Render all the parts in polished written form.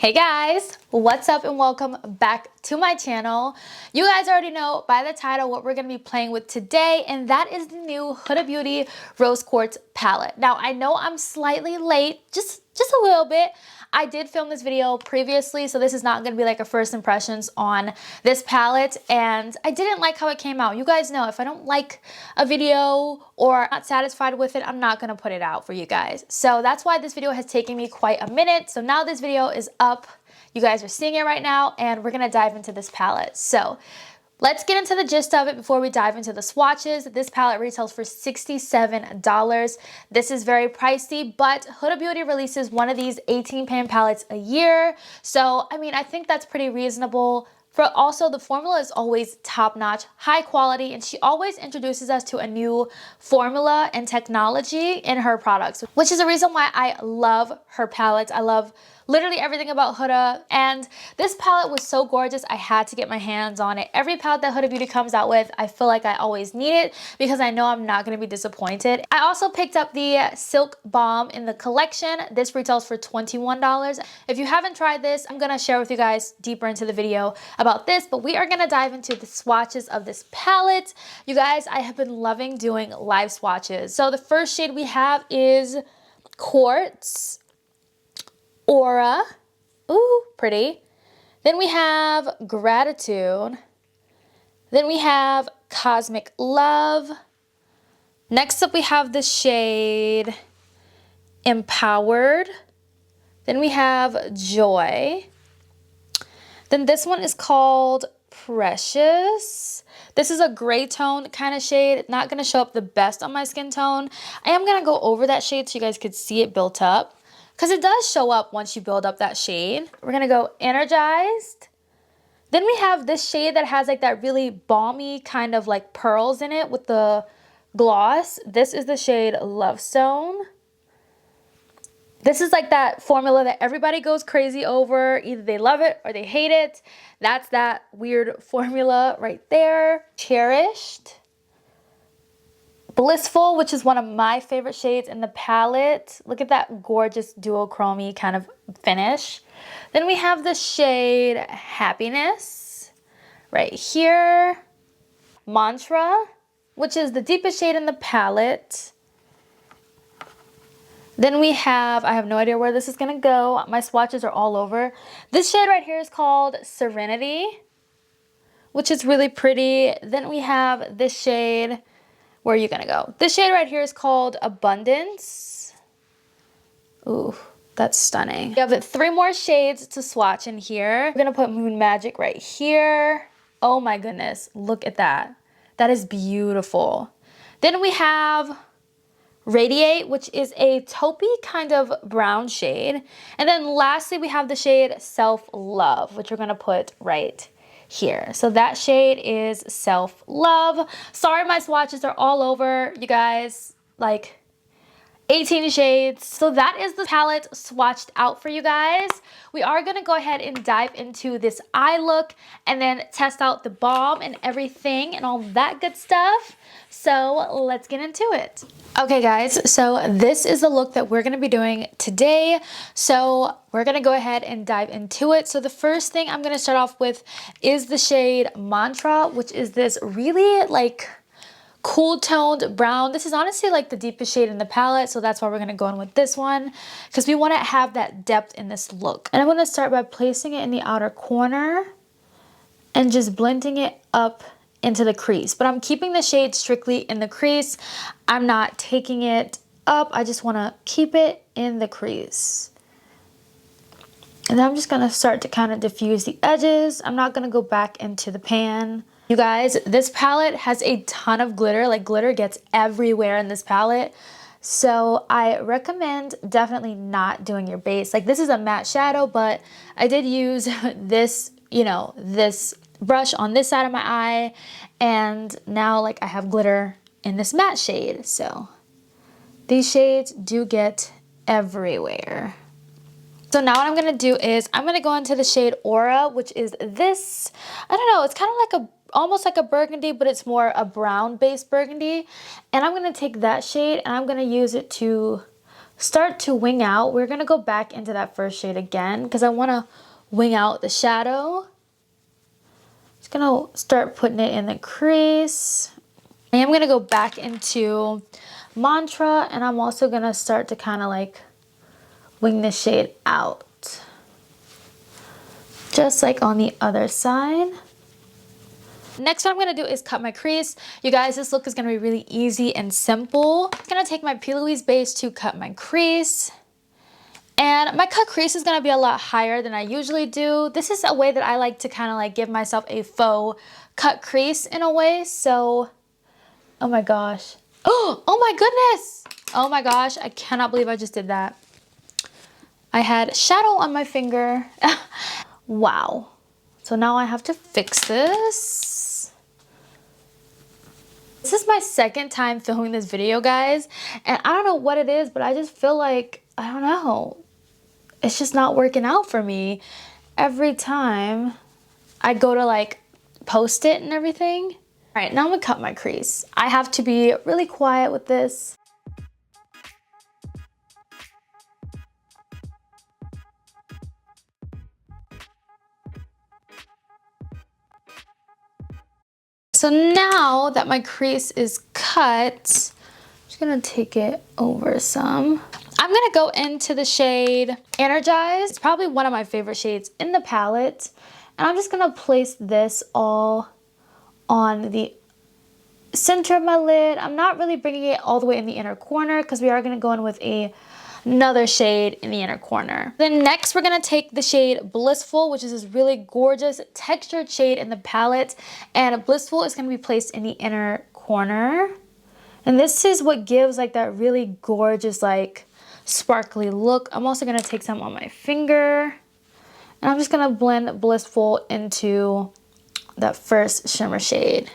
Hey guys, what's up and welcome back to my channel. You guys already know by the title what we're going to be playing with today, and that is the new Huda Beauty Rose Quartz palette. Now I know I'm slightly late, just a little bit. I did film this video previously, so this is not going to be like a first impressions on this palette, and I didn't like how it came out. You guys know if I don't like a video or not satisfied with it, I'm not going to put it out for you guys. So that's why this video has taken me quite a minute. So now this video is up. You guys are seeing it right now, and we're going to dive into this palette. So let's get into the gist of it before we dive into the swatches. This palette retails for $67. This is very pricey, but Huda Beauty releases one of these 18-pan palettes a year. So, I mean, I think that's pretty reasonable. Also, the formula is always top-notch, high quality, and she always introduces us to a new formula and technology in her products, which is the reason why I love her palettes. I love literally everything about Huda, and this palette was so gorgeous I had to get my hands on it. Every palette that Huda Beauty comes out with, I feel like I always need it because I know I'm not going to be disappointed. I also picked up the Silk Balm in the collection. This retails for $21. If you haven't tried this, I'm going to share with you guys deeper into the video about this, but we are going to dive into the swatches of this palette. You guys, I have been loving doing live swatches. So the first shade we have is Quartz. Aura, ooh, pretty. Then we have Gratitude. Then we have Cosmic Love. Next up we have the shade Empowered. Then we have Joy. Then this one is called Precious. This is a gray tone kind of shade. Not going to show up the best on my skin tone. I am going to go over that shade so you guys could see it built up, because it does show up once you build up that shade. We're going to go Energized. Then we have this shade that has like that really balmy kind of like pearls in it with the gloss. This is the shade Love Stone. This is like that formula that everybody goes crazy over. Either they love it or they hate it. That's that weird formula right there. Cherished. Blissful, which is one of my favorite shades in the palette. Look at that gorgeous duochromy kind of finish. Then we have the shade Happiness right here. Mantra, which is the deepest shade in the palette. Then we have, I have no idea where this is going to go. My swatches are all over. This shade right here is called Serenity, which is really pretty. Then we have this shade. Where are you gonna go? This shade right here is called Abundance. Ooh, that's stunning. We have 3 more shades to swatch in here. We're gonna put Moon Magic right here. Oh my goodness, look at that. That is beautiful. Then we have Radiate, which is a taupey kind of brown shade. And then lastly, we have the shade Self Love, which we're gonna put right here. So that shade is Self Love. Sorry, my swatches are all over, you guys, like 18 shades. So that is the palette swatched out for you guys. We are going to go ahead and dive into this eye look and then test out the balm and everything and all that good stuff. So let's get into it. Okay guys, so this is the look that we're going to be doing today. So we're going to go ahead and dive into it. So the first thing I'm going to start off with is the shade Mantra, which is this really like cool toned brown. This is honestly like the deepest shade in the palette, so that's why we're going to go in with this one, because we want to have that depth in this look. And I'm going to start by placing it in the outer corner and just blending it up into the crease. But I'm keeping the shade strictly in the crease. I'm not taking it up. I just want to keep it in the crease. And then I'm just going to start to kind of diffuse the edges. I'm not going to go back into the pan. You guys, this palette has a ton of glitter. Like, glitter gets everywhere in this palette. So I recommend definitely not doing your base. Like, this is a matte shadow, but I did use this, you know, this brush on this side of my eye. And now, like, I have glitter in this matte shade. So these shades do get everywhere. So now what I'm going to do is I'm going to go into the shade Aura, which is this, I don't know, it's kind of like a almost like a burgundy, but it's more a brown based burgundy. And I'm going to take that shade and I'm going to use it to start to wing out, we're going to go back into that first shade again because I want to wing out the shadow. Just going to start putting it in the crease. I am going to go back into Mantra, and I'm also going to start to kind of like wing the shade out. Just like on the other side. Next, what I'm going to do is cut my crease. You guys, this look is going to be really easy and simple. I'm going to take my P. Louise base to cut my crease. And my cut crease is going to be a lot higher than I usually do. This is a way that I like to kind of like give myself a faux cut crease in a way. So, oh my gosh. Oh my goodness. Oh my gosh. I cannot believe I just did that. I had shadow on my finger. Wow. So now I have to fix this. This is my second time filming this video, guys. And I don't know what it is, but I just feel like, I don't know. It's just not working out for me. Every time I go to like post it and everything. All right, now I'm gonna cut my crease. I have to be really quiet with this. So now that my crease is cut, I'm just gonna take it over some. I'm gonna go into the shade Energize. It's probably one of my favorite shades in the palette. And I'm just gonna place this all on the center of my lid. I'm not really bringing it all the way in the inner corner because we are gonna go in with another shade in the inner corner. Then next we're gonna take the shade Blissful, which is this really gorgeous textured shade in the palette. And Blissful is gonna be placed in the inner corner. And this is what gives like that really gorgeous like sparkly look. I'm also gonna take some on my finger. And I'm just gonna blend Blissful into that first shimmer shade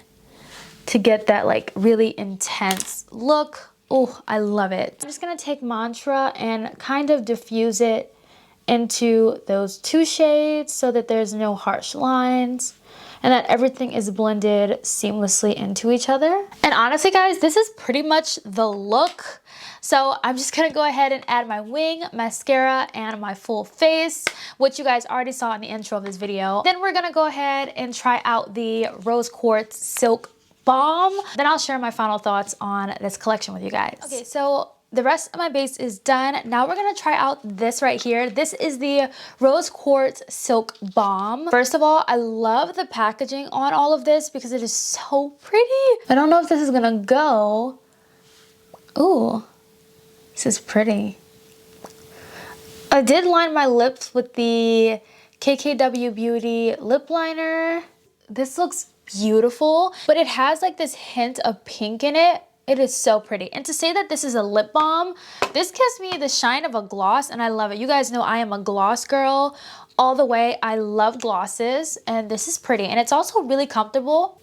to get that like really intense look. Oh, I love it. I'm just gonna take Mantra and kind of diffuse it into those two shades so that there's no harsh lines and that everything is blended seamlessly into each other. And honestly, guys, this is pretty much the look. So I'm just gonna go ahead and add my wing, mascara, and my full face, which you guys already saw in the intro of this video. Then we're gonna go ahead and try out the Rose Quartz Silk Balm. Then I'll share my final thoughts on this collection with you guys. Okay, so the rest of my base is done. Now we're gonna try out this right here. This is the Rose Quartz Silk Balm. First of all, I love the packaging on all of this because it is so pretty. I don't know if this is gonna go. Ooh, this is pretty. I did line my lips with the KKW Beauty lip liner. This looks beautiful, but it has like this hint of pink in it. It is so pretty. And to say that this is a lip balm, this gives me the shine of a gloss and I love it. You guys know I am a gloss girl all the way. I love glosses and this is pretty and it's also really comfortable.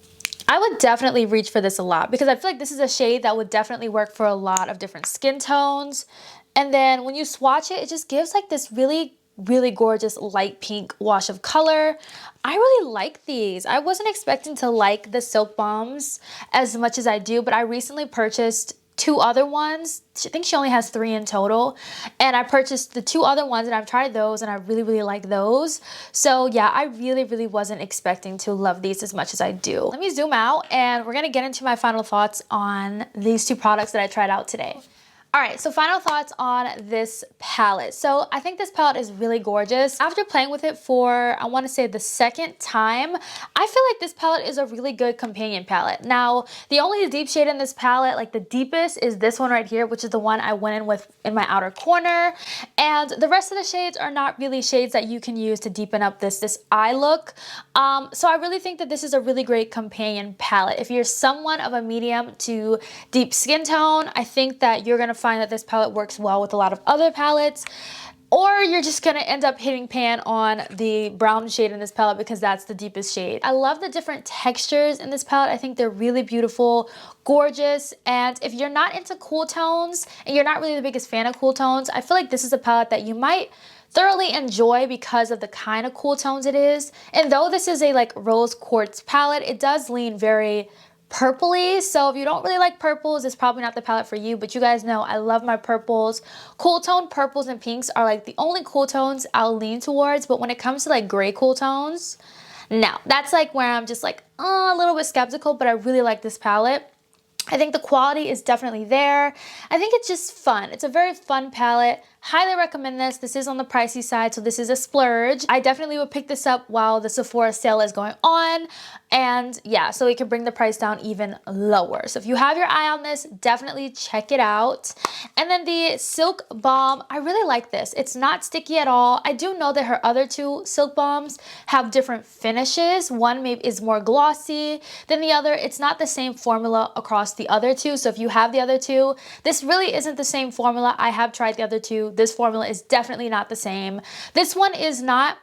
I would definitely reach for this a lot because I feel like this is a shade that would definitely work for a lot of different skin tones. And then when you swatch it, it just gives like this really gorgeous light pink wash of color. I really like these. I wasn't expecting to like the Silk Balms as much as I do, but I recently purchased two other ones. I think she only has 3 in total. And I purchased the 2 other ones and I've tried those and I really like those. So yeah, I really wasn't expecting to love these as much as I do. Let me zoom out and we're gonna get into my final thoughts on these 2 products that I tried out today. All right, so final thoughts on this palette. So I think this palette is really gorgeous. After playing with it for, I wanna say the second time, I feel like this palette is a really good companion palette. Now, the only deep shade in this palette, like the deepest, is this one right here, which is the one I went in with in my outer corner. And the rest of the shades are not really shades that you can use to deepen up this eye look. So I really think that this is a really great companion palette. If you're someone of a medium to deep skin tone, I think that you're gonna find that this palette works well with a lot of other palettes, or you're just gonna end up hitting pan on the brown shade in this palette because that's the deepest shade. I love the different textures in this palette. I think they're really beautiful, gorgeous, and if you're not into cool tones and you're not really the biggest fan of cool tones, I feel like this is a palette that you might thoroughly enjoy because of the kind of cool tones it is. And though this is a like rose quartz palette, it does lean very purpley. So if you don't really like purples, it's probably not the palette for you, but you guys know I love my purples. Cool tone purples and pinks are like the only cool tones I'll lean towards, but when it comes to like gray cool tones, no, that's like where I'm just like a little bit skeptical, but I really like this palette. I think the quality is definitely there. I think it's just fun. It's a very fun palette. Highly recommend this. This is on the pricey side, so this is a splurge. I definitely would pick this up while the Sephora sale is going on. And yeah, so it can bring the price down even lower. So if you have your eye on this, definitely check it out. And then the Silk Balm, I really like this. It's not sticky at all. I do know that her other two Silk Balms have different finishes. One maybe is more glossy than the other. It's not the same formula across the other two. So if you have the other two, this really isn't the same formula. I have tried the other two. This formula is definitely not the same. This one is not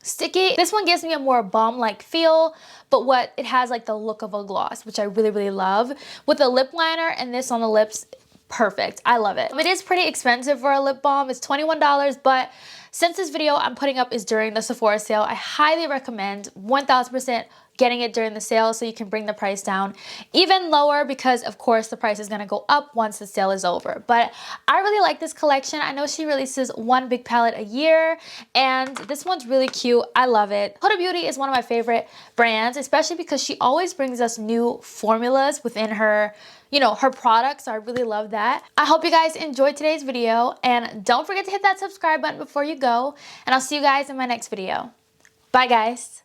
sticky. This one gives me a more balm-like feel, but what it has like the look of a gloss, which I really, really love. With a lip liner and this on the lips, perfect. I love it. It is pretty expensive for a lip balm. It's $21, but since this video I'm putting up is during the Sephora sale, I highly recommend 1000% getting it during the sale so you can bring the price down even lower, because of course the price is going to go up once the sale is over. But I really like this collection. I know she releases one big palette a year, and this one's really cute. I love it. Huda Beauty is one of my favorite brands, especially because she always brings us new formulas within her, you know, her products. So I really love that. I hope you guys enjoyed today's video, and don't forget to hit that subscribe button before you go, and I'll see you guys in my next video. Bye guys.